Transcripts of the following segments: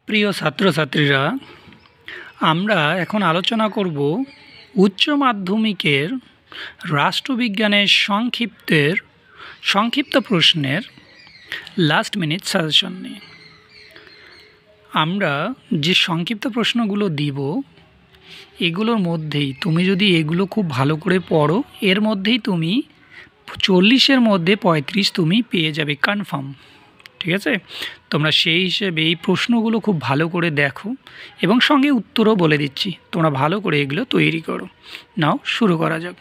প্রিয় ছাত্রছাত্রীরা, আমরা এখন আলোচনা করব উচ্চ মাধ্যমিকের রাষ্ট্রবিজ্ঞানের সংক্ষিপ্ত প্রশ্নের লাস্ট মিনিট সাজেশন নিয়ে। আমরা যে সংক্ষিপ্ত প্রশ্নগুলো দিব এগুলোর মধ্যেই তুমি যদি এগুলো খুব ভালো করে পড়ো, এর মধ্যেই তুমি 40-এর মধ্যে 35 তুমি পেয়ে যাবে কনফার্ম। ঠিক আছে, তোমরা সেই হিসেবে এই প্রশ্নগুলো খুব ভালো করে দেখো এবং সঙ্গে উত্তরও বলে দিচ্ছি, তোমরা ভালো করে এগুলো তৈরি করো। নাও শুরু করা যাক।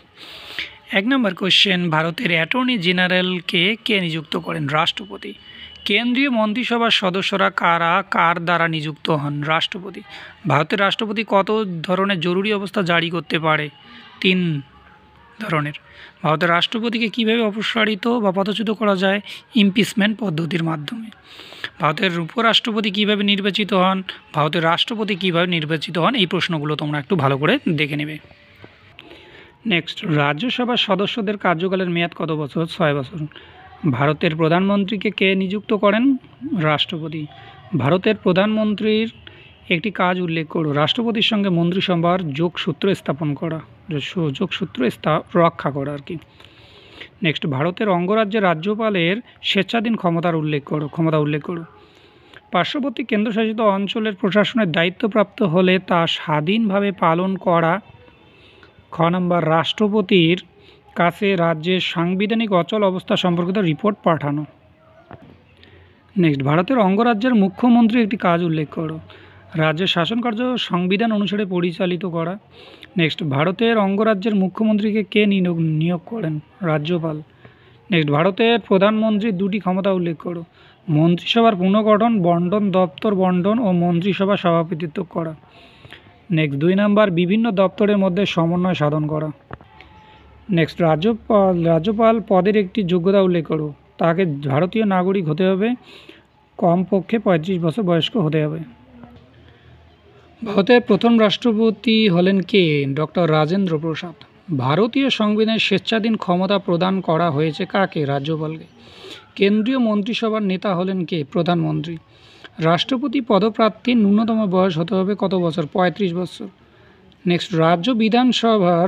1 নম্বর কোশ্চেন, ভারতের অ্যাটর্নি জেনারেলকে কে নিযুক্ত করেন? রাষ্ট্রপতি। কেন্দ্রীয় মন্ত্রিসভার সদস্যরা কার দ্বারা নিযুক্ত হন? রাষ্ট্রপতি। ভারতের রাষ্ট্রপতি কত ধরনের জরুরি অবস্থা জারি করতে পারে? 3 ধরনের। ভারতের রাষ্ট্রপতিকে কীভাবে অপসারিত বা পদচ্যুত করা যায়? ইমপিচমেন্ট পদ্ধতির মাধ্যমে। ভারতের উপরাষ্ট্রপতি কীভাবে নির্বাচিত হন? ভারতের রাষ্ট্রপতি কীভাবে নির্বাচিত হন? এই প্রশ্নগুলো তোমরা একটু ভালো করে দেখে নেবে। নেক্সট, রাজ্যসভার সদস্যদের কার্যকালের মেয়াদ কত বছর? 6 বছর। ভারতের প্রধানমন্ত্রীকে কে নিযুক্ত করেন? রাষ্ট্রপতি। ভারতের প্রধানমন্ত্রীর একটি কাজ উল্লেখ করো। রাষ্ট্রপতির সঙ্গে মন্ত্রিসভার যোগসূত্র স্থাপন করা, যোগসূত্র রক্ষা করা আর কি। নেক্সট, ভারতের অঙ্গরাজ্যের রাজ্যপালের স্বেচ্ছাধীন ক্ষমতা উল্লেখ করো। পার্শ্ববর্তী কেন্দ্রশাসিত অঞ্চলের প্রশাসনের দায়িত্বপ্রাপ্ত হলে তা স্বাধীনভাবে পালন করা। খ নম্বর, রাষ্ট্রপতির কাছে রাজ্যের সাংবিধানিক অচল অবস্থা সম্পর্কিত রিপোর্ট পাঠানো। নেক্সট, ভারতের অঙ্গরাজ্যের মুখ্যমন্ত্রী একটি কাজ উল্লেখ করো। রাজ্যের শাসনকার্য সংবিধান অনুসারে পরিচালিত করা। নেক্সট, ভারতের অঙ্গরাজ্যের মুখ্যমন্ত্রীকে কে নিয়োগ করেন? রাজ্যপাল। নেক্সট, ভারতের প্রধানমন্ত্রীর 2টি ক্ষমতা উল্লেখ করো। মন্ত্রিসভার পুনর্গঠন, দপ্তর বন্টন ও মন্ত্রিসভা সভাপতিত্ব করা। নেক্সট, 2 নম্বর, বিভিন্ন দপ্তরের মধ্যে সমন্বয় সাধন করা। নেক্সট, রাজ্যপাল পদের একটি যোগ্যতা উল্লেখ করো। তাকে ভারতীয় নাগরিক হতে হবে, কমপক্ষে 35 বছর বয়স্ক হতে হবে। ভারতের প্রথম রাষ্ট্রপতি হলেন কে? ডক্টর রাজেন্দ্র প্রসাদ। ভারতীয় সংবিধানে স্বেচ্ছাধীন ক্ষমতা প্রদান করা হয়েছে কাকে? রাজ্যপালকে। কেন্দ্রীয় মন্ত্রিসভার নেতা হলেন কে? প্রধানমন্ত্রী। রাষ্ট্রপতি পদপ্রার্থীর ন্যূনতম বয়স হতে হবে কত বছর? 35 বছর। নেক্সট, রাজ্য বিধানসভার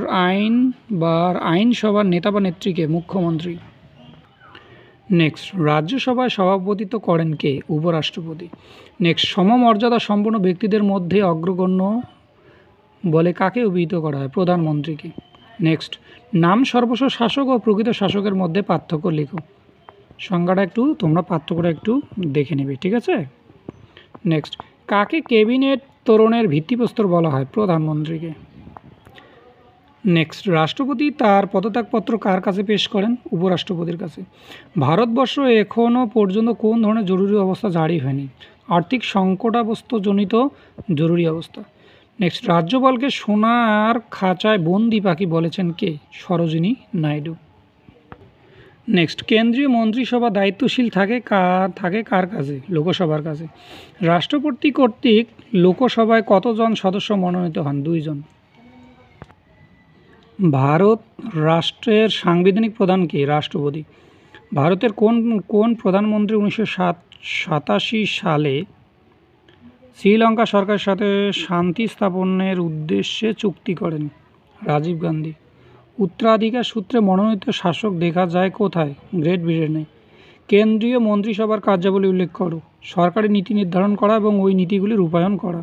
আইনসভার নেতা বা নেত্রীকে? মুখ্যমন্ত্রী। নেক্সট, রাজ্যসভায় সভাপতিত্ব করেন কে? উপরাষ্ট্রপতি। নেক্সট, সমমর্যাদা সম্পন্ন ব্যক্তিদের মধ্যে অগ্রগণ্য বলে কাকে অভিহিত করা হয়? প্রধানমন্ত্রীকে। নেক্সট, নাম সর্বস্ব শাসক ও প্রকৃত শাসকের মধ্যে পার্থক্য লিখো। সংজ্ঞাটা তোমরা পার্থক্যটা একটু দেখে নেবে, ঠিক আছে? নেক্সট, কাকে ক্যাবিনেট তোরণের ভিত্তিপ্রস্তর বলা হয়? প্রধানমন্ত্রীকে। নেক্সট, রাষ্ট্রপতি তার পদত্যাগপত্র কার কাছে পেশ করেন? উপরাষ্ট্রপতির কাছে। ভারতবর্ষ এখনও পর্যন্ত কোন ধরনের জরুরি অবস্থা জারি হয়নি? আর্থিক সংকটাবস্থজনিত জরুরি অবস্থা। নেক্সট, রাজ্যপালকে সোনার খাঁচায় বন্দি পাখি বলেছেন কে? সরোজিনী নাইডু। নেক্সট, কেন্দ্রীয় মন্ত্রিসভা দায়িত্বশীল থাকে কার কাছে? লোকসভার কাছে। রাষ্ট্রপতি কর্তৃক লোকসভায় কতজন সদস্য মনোনীত হন? 2 জন। ভারত রাষ্ট্রের সাংবিধানিক প্রধান কে? রাষ্ট্রপতি। ভারতের কোন প্রধানমন্ত্রী 1987 সালে শ্রীলঙ্কা সরকারের সাথে শান্তি স্থাপনের উদ্দেশ্যে চুক্তি করেন? রাজীব গান্ধী। উত্তরাধিকার সূত্রে মনোনীত শাসক দেখা যায় কোথায়? গ্রেট ব্রিটেনে। কেন্দ্রীয় মন্ত্রিসভার কার্যাবলী উল্লেখ করো। সরকারি নীতি নির্ধারণ করা এবং ওই নীতিগুলি রূপায়ণ করা।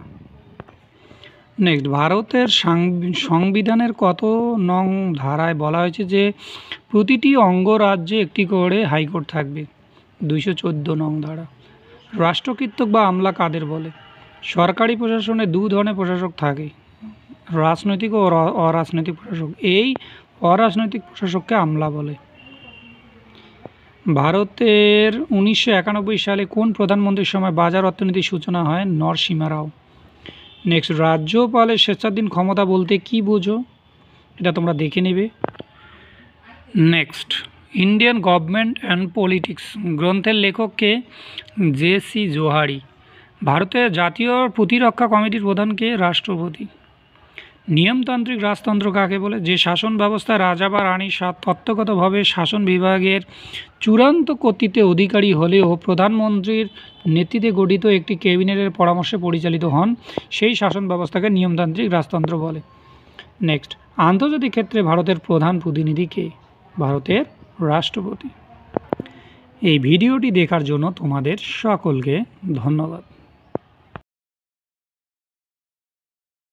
নেক্সট, ভারতের সংবিধানের কত নং ধারায় বলা হয়েছে যে প্রতিটি অঙ্গরাজ্যে একটি করে হাইকোর্ট থাকবে? 214 নং ধারা। রাষ্ট্রকীর্তক বা আমলা কাদের বলে? সরকারি প্রশাসনে 2 ধরনের প্রশাসক থাকে, রাজনৈতিক ও অরাজনৈতিক প্রশাসক। এই অরাজনৈতিক প্রশাসককে আমলা বলে। ভারতের 1991 সালে কোন প্রধানমন্ত্রীর সময় বাজার অর্থনীতির সূচনা হয়? নরসিমা রাও। নেক্সট, রাজ্যপালের স্বেচ্ছাধীন ক্ষমতা বলতে কি বোঝো? এটা তোমরা দেখে নেবে। Next, Indian government and politics গ্রন্থের লেখককে? জে.সি. জোহারি। ভারতের জাতীয় প্রতিরক্ষা কমিটির প্রধানকে? রাষ্ট্রপতি। নিয়মতান্ত্রিক রাজতন্ত্র কাকে বলে? যে শাসন ব্যবস্থা রাজা বা রানী তত্ত্বগতভাবে শাসন বিভাগের চূড়ান্ত কর্তৃত্বের অধিকারী হলেও প্রধানমন্ত্রীর নেতৃত্বে গঠিত একটি ক্যাবিনেটের পরামর্শে পরিচালিত হন, সেই শাসন ব্যবস্থাকে নিয়মতান্ত্রিক রাজতন্ত্র বলে। নেক্সট, আন্তর্জাতিক ক্ষেত্রে ভারতের প্রধান প্রতিনিধি কে? ভারতের রাষ্ট্রপতি। এই ভিডিওটি দেখার জন্য তোমাদের সকলকে ধন্যবাদ।